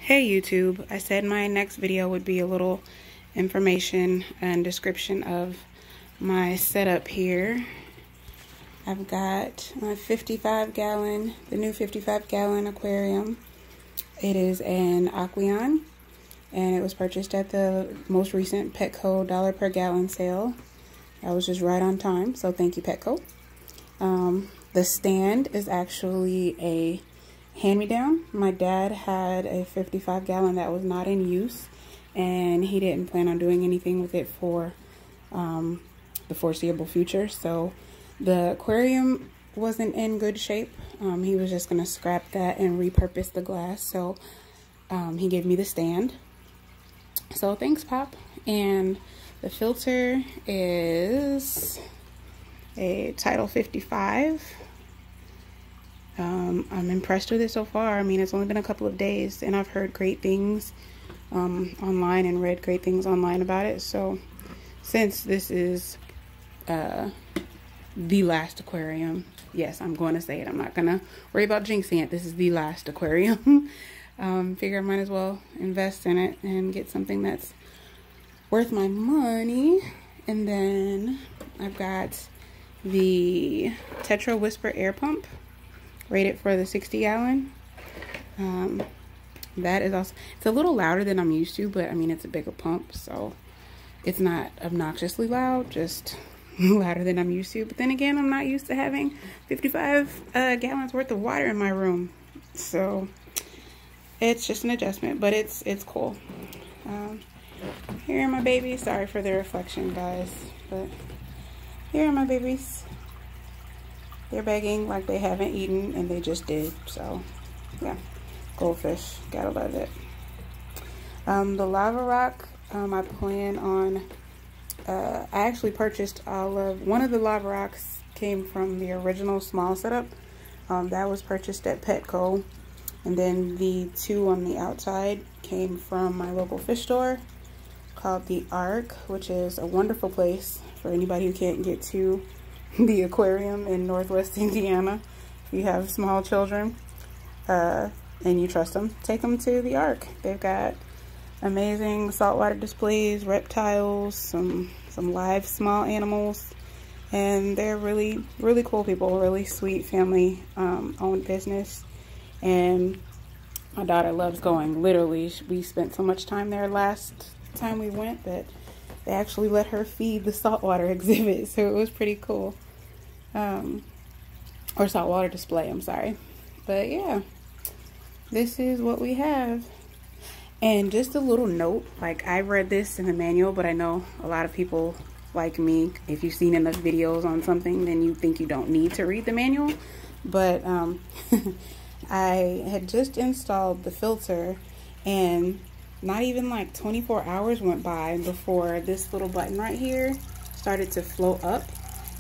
Hey YouTube, I said my next video would be a little information and description of my setup here. I've got my 55-gallon, the new 55-gallon aquarium. It is an aquarium, and it was purchased at the most recent Petco $1 per gallon sale. I was just right on time, so thank you, Petco. The stand is actually a hand-me-down. My dad had a 55-gallon that was not in use, and he didn't plan on doing anything with it for the foreseeable future. So the aquarium wasn't in good shape. He was just gonna scrap that and repurpose the glass. So he gave me the stand. So thanks, Pop. And the filter is a Title 55. I'm impressed with it so far. I mean, it's only been a couple of days, and I've heard great things online and read great things online about it. So since this is the last aquarium, yes, I'm going to say it. I'm not going to worry about jinxing it. This is the last aquarium. Figure I might as well invest in it and get something that's worth my money. And then I've got the Tetra Whisper air pump, rated for the 60-gallon. That is also, it's a little louder than I'm used to, but I mean, it's a bigger pump, so it's not obnoxiously loud, just louder than I'm used to. But then again, I'm not used to having 55 gallons worth of water in my room, so it's just an adjustment, but it's cool. Here are my babies. Sorry for the reflection, guys, but here are my babies. They're begging like they haven't eaten, and they just did. So yeah, goldfish, gotta love it. The lava rock, I plan on, I actually purchased one of the lava rocks came from the original small setup. That was purchased at Petco, and then the two on the outside came from my local fish store called the Ark, which is a wonderful place for anybody who can't get to the aquarium in Northwest Indiana. If you have small children and you trust them, take them to the Ark. They've got amazing saltwater displays, reptiles, some live small animals, and they're really cool people, really sweet family owned business. And my daughter loves going. Literally, we spent so much time there last time we went that they actually let her feed the saltwater exhibit, so it was pretty cool. Or saltwater display, I'm sorry. But yeah, this is what we have. And just a little note, like, I read this in the manual, but I know a lot of people like me, if you've seen enough videos on something, then you think you don't need to read the manual. But I had just installed the filter, and not even like 24 hours went by before this little button right here started to float up.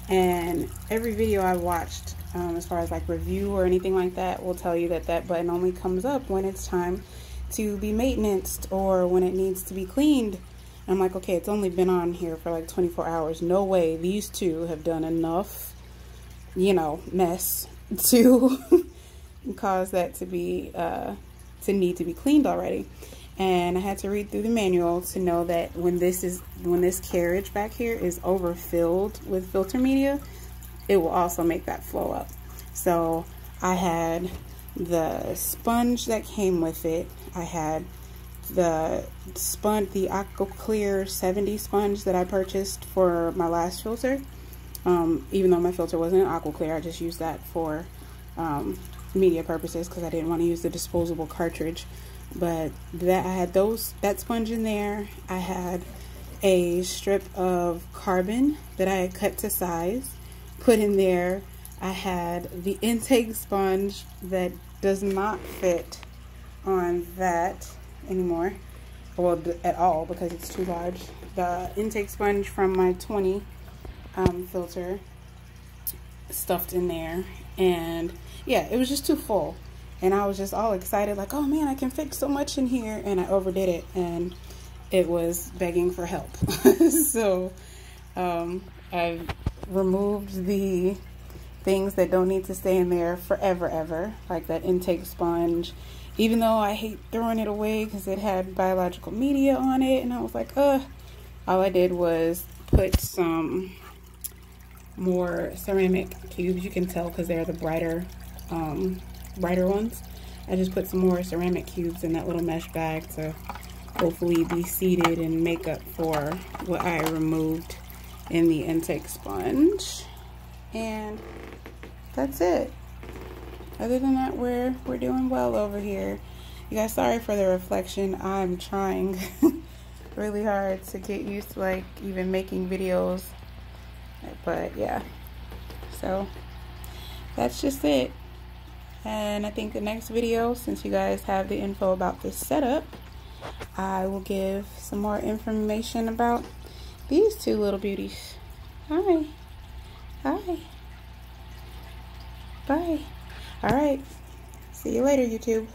And every video I watched, as far as like review or anything like that, will tell you that that button only comes up when it's time to be maintenanced or when it needs to be cleaned. And I'm like, okay, it's only been on here for like 24 hours. No way these two have done enough, you know, mess to cause that to be, to need to be cleaned already. And I had to read through the manual to know that when this carriage back here is overfilled with filter media, it will also make that flow up. So I had the sponge that came with it. I had the Aqua Clear 70 sponge that I purchased for my last filter. Even though my filter wasn't Aqua Clear, I just used that for media purposes because I didn't want to use the disposable cartridge. But that, I had that sponge in there. I had a strip of carbon that I had cut to size, put in there. I had the intake sponge that does not fit on that anymore, well, at all, because it's too large. The intake sponge from my 20 filter stuffed in there, and yeah, it was just too full. And I was just all excited, like, oh man, I can fit so much in here. And I overdid it, and it was begging for help. So I've removed the things that don't need to stay in there forever, ever, like that intake sponge even though I hate throwing it away because it had biological media on it, and I was like, all I did was put some more ceramic cubes. You can tell because they're the brighter ones. I just put some more ceramic cubes in that little mesh bag to hopefully be seeded and make up for what I removed in the intake sponge. And that's it. Other than that, we're doing well over here. You guys, sorry for the reflection. I'm trying really hard to get used to like even making videos, but yeah, so that's just it. And I think the next video, since you guys have the info about this setup, I will give some more information about these two little beauties. Hi. Hi. Bye. All right. See you later, YouTube.